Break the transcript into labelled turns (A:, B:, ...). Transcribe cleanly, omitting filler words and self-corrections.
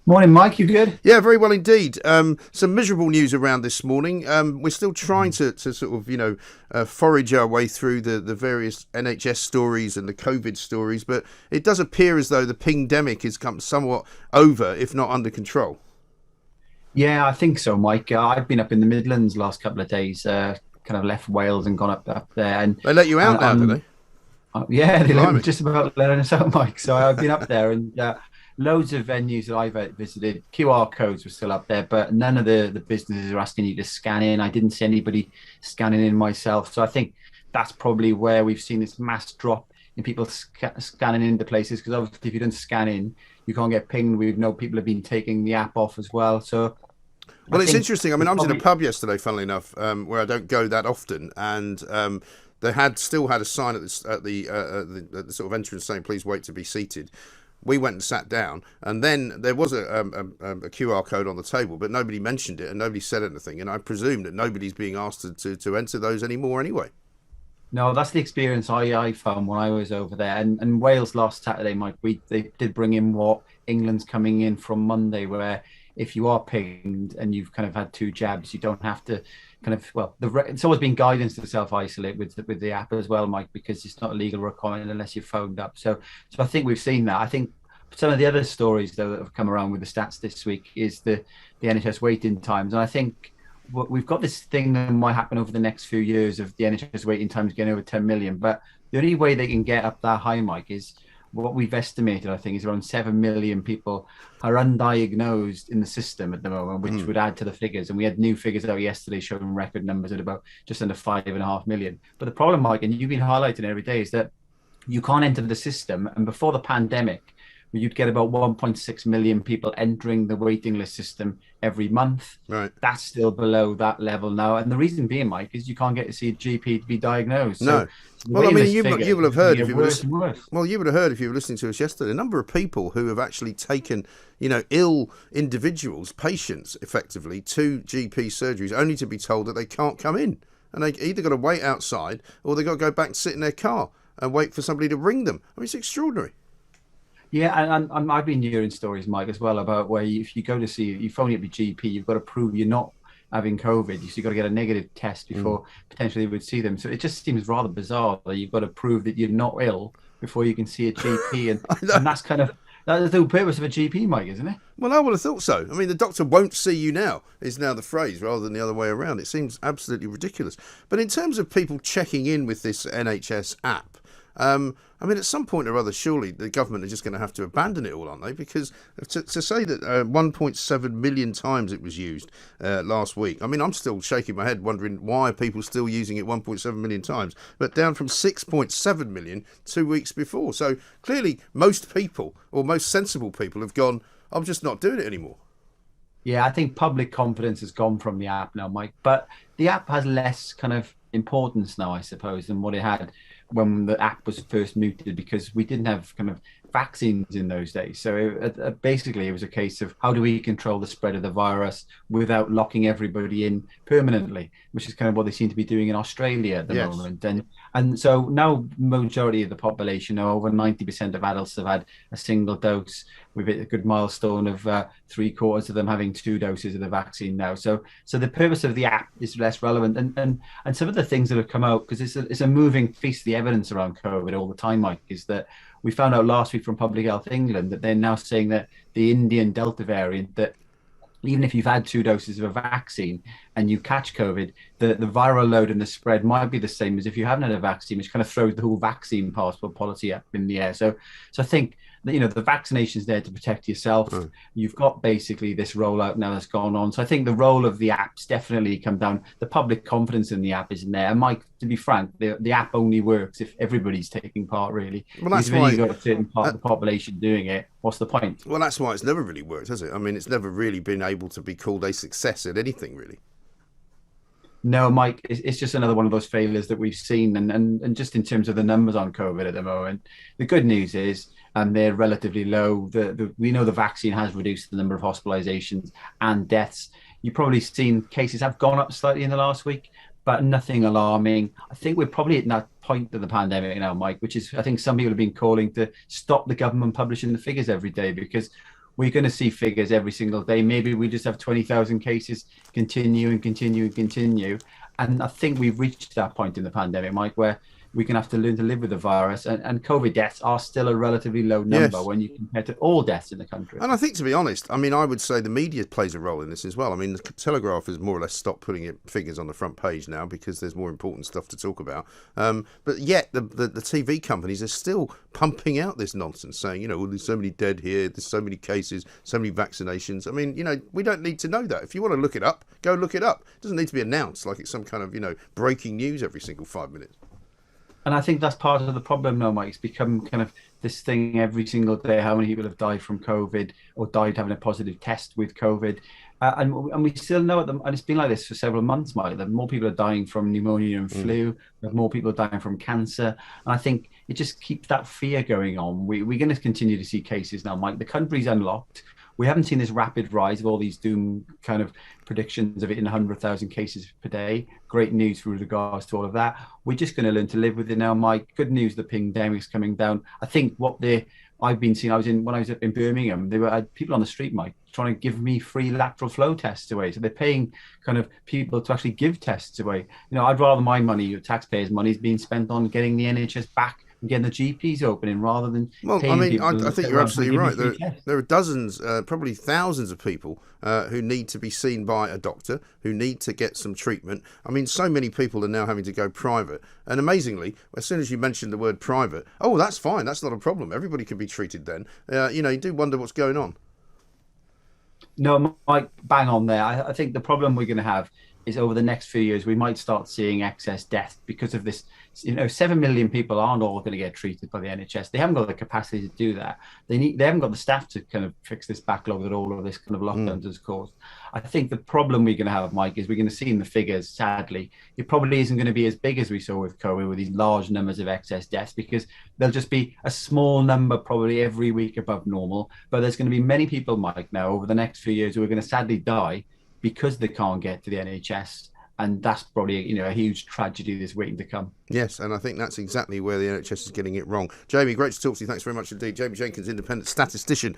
A: Morning, Mike. You good?
B: Yeah, very well indeed. Some miserable news around this morning. We're still trying to sort of, forage our way through the various NHS stories and the COVID stories, but it does appear as though the pingdemic has come somewhat over, if not under control.
A: Yeah, I think so, Mike. I've been up in the Midlands last couple of days. Kind of left Wales and gone up there,
B: They let you
A: and
B: out now, do they?
A: yeah, they
B: Blimey.
A: just about letting us out, Mike. So I've been up there, and loads of venues that I've visited. QR codes were still up there, but none of the businesses are asking you to scan in. I didn't see anybody scanning in myself. So I think that's probably where we've seen this mass drop in people scanning into places. Because obviously, if you don't scan in, you can't get pinged. We know people have been taking the app off as well. So I
B: Well, it's
A: think
B: interesting. I mean,
A: there's
B: I was in a
A: probably
B: pub yesterday, funnily enough, where I don't go that often, and they had still had a sign at the sort of entrance saying, "Please wait to be seated." We went and sat down, and then there was a QR code on the table, but nobody mentioned it and nobody said anything. And I presume that nobody's being asked to enter those anymore anyway.
A: no, that's the experience I found when I was over there. And Wales last Saturday, Mike, they did bring in what England's coming in from Monday, where if you are pinged and you've kind of had two jabs, you don't have to kind of it's always been guidance to self isolate with the app as well, Mike, because it's not a legal requirement unless you're phoned up. So I think we've seen that. I think some of the other stories though that have come around with the stats this week is the NHS waiting times, and I think we've got this thing that might happen over the next few years of the NHS waiting times getting over 10 million. But the only way they can get up that high, Mike, is what we've estimated, I think, is around 7 million people are undiagnosed in the system at the moment, which would add to the figures. And we had new figures out yesterday showing record numbers at about just under 5.5 million. But the problem, Mike, and you've been highlighting every day, is that you can't enter the system. And before the pandemic, you'd get about 1.6 million people entering the waiting list system every month.
B: Right.
A: That's still below that level now. And the reason being, Mike, is you can't get to see a GP to be diagnosed.
B: No.
A: So the
B: Well, I
A: waiting
B: mean,
A: list figure
B: you will
A: is
B: have
A: going to
B: heard
A: get
B: if you were
A: worse
B: listening.
A: and worse.
B: Well, you would have heard if you were listening to us yesterday. A number of people who have actually taken, ill individuals, patients, effectively, to GP surgeries, only to be told that they can't come in, and they either got to wait outside or they got to go back and sit in their car and wait for somebody to ring them. I mean, it's extraordinary.
A: Yeah, and I've been hearing stories, Mike, as well, about where if you go to see, you phone up your GP, you've got to prove you're not having COVID. So you've got to get a negative test before potentially they would see them. So it just seems rather bizarre that you've got to prove that you're not ill before you can see a GP. And,
B: I know.
A: and that's the whole purpose of a GP, Mike, isn't it?
B: Well, I would have thought so. I mean, the doctor won't see you now is now the phrase rather than the other way around. It seems absolutely ridiculous. But in terms of people checking in with this NHS app, I mean, at some point or other, surely the government are just going to have to abandon it all, aren't they? Because to say that 1.7 million times it was used last week, I mean, I'm still shaking my head wondering why are people still using it 1.7 million times, but down from 6.7 million 2 weeks before. So clearly most people, or most sensible people, have gone, I'm just not doing it anymore.
A: Yeah, I think public confidence has gone from the app now, Mike. But the app has less kind of importance now, I suppose, than what it had when the app was first mooted, because we didn't have kind of vaccines in those days. So basically, it was a case of how do we control the spread of the virus without locking everybody in permanently, which is kind of what they seem to be doing in Australia at the
B: Yes.
A: moment. And so now, majority of the population, over 90% of adults have had a single dose. We've hit a good milestone of 3/4 of them having two doses of the vaccine now. So the purpose of the app is less relevant. And some of the things that have come out, because it's a moving feast, the evidence around COVID all the time, Mike, is that we found out last week from Public Health England that they're now saying that the Indian Delta variant, that even if you've had two doses of a vaccine and you catch COVID, the viral load and the spread might be the same as if you haven't had a vaccine, which kind of throws the whole vaccine passport policy up in the air. So I think that, the vaccination's there to protect yourself.
B: Mm.
A: You've got basically this rollout now that's gone on. So I think the role of the app's definitely come down. The public confidence in the app isn't there. And Mike, to be frank, the app only works if everybody's taking part, really.
B: Well,
A: Because
B: that's
A: if you've
B: why.
A: got a certain part of the population doing it, what's the point?
B: Well, that's why it's never really worked, has it? I mean, it's never really been able to be called a success at anything, really.
A: No, Mike, it's just another one of those failures that we've seen. And just in terms of the numbers on COVID at the moment, the good news is they're relatively low. We know the vaccine has reduced the number of hospitalizations and deaths. You've probably seen cases have gone up slightly in the last week, but nothing alarming. I think we're probably at that point of the pandemic now, Mike, which is, I think some people have been calling to stop the government publishing the figures every day, because we're going to see figures every single day. Maybe we just have 20,000 cases continue and continue and continue. And I think we've reached that point in the pandemic, Mike, where we're going to have to learn to live with the virus. And COVID deaths are still a relatively low number
B: Yes.
A: when you compare to all deaths in the country.
B: And I think, to be honest, I mean, I would say the media plays a role in this as well. I mean, the Telegraph has more or less stopped putting figures on the front page now because there's more important stuff to talk about. But yet, the TV companies are still pumping out this nonsense, saying, you know, well, there's so many dead here, there's so many cases, so many vaccinations. I mean, you know, we don't need to know that. If you want to look it up, go look it up. It doesn't need to be announced like it's some kind of, you know, breaking news every single 5 minutes.
A: And I think that's part of the problem now, Mike. It's become kind of this thing every single day. How many people have died from COVID or died having a positive test with COVID? And we still know it, and it's been like this for several months, Mike, that more people are dying from pneumonia and flu, that more people are dying from cancer. And I think it just keeps that fear going on. We're going to continue to see cases now, Mike. The country's unlocked. We haven't seen this rapid rise of all these doom kind of predictions of it in 100,000 cases per day. Great news with regards to all of that. We're just going to learn to live with it now, Mike. Good news, the pingdemic's coming down. I think I've been seeing, when I was up in Birmingham, I had people on the street, Mike, trying to give me free lateral flow tests away. So they're paying kind of people to actually give tests away. You know, I'd rather my money, your taxpayers' money, is being spent on getting the NHS back and getting the GPs opening rather than
B: Well, I
A: paying
B: mean,
A: people
B: I
A: to
B: think
A: sit
B: you're
A: around and
B: absolutely
A: give me
B: right.
A: free tests.
B: There are dozens, probably thousands of people who need to be seen by a doctor, who need to get some treatment. I mean, so many people are now having to go private. And amazingly, as soon as you mentioned the word private, oh, that's fine. That's not a problem. Everybody can be treated then. You know, you do wonder what's going on.
A: No, Mike, bang on there. I think the problem we're going to have is over the next few years, we might start seeing excess death because of this. You know, 7 million people aren't all going to get treated by the NHS. They haven't got the capacity to do that. They haven't got the staff to kind of fix this backlog that all of this kind of lockdowns has caused. I think the problem we're going to have, Mike, is we're going to see in the figures, sadly, it probably isn't going to be as big as we saw with COVID, with these large numbers of excess deaths, because there'll just be a small number probably every week above normal. But there's going to be many people, Mike, now over the next few years who are going to sadly die because they can't get to the NHS. And that's probably, you know, a huge tragedy that's waiting to come.
B: Yes, and I think that's exactly where the NHS is getting it wrong. Jamie, great to talk to you. Thanks very much indeed. Jamie Jenkins, independent statistician.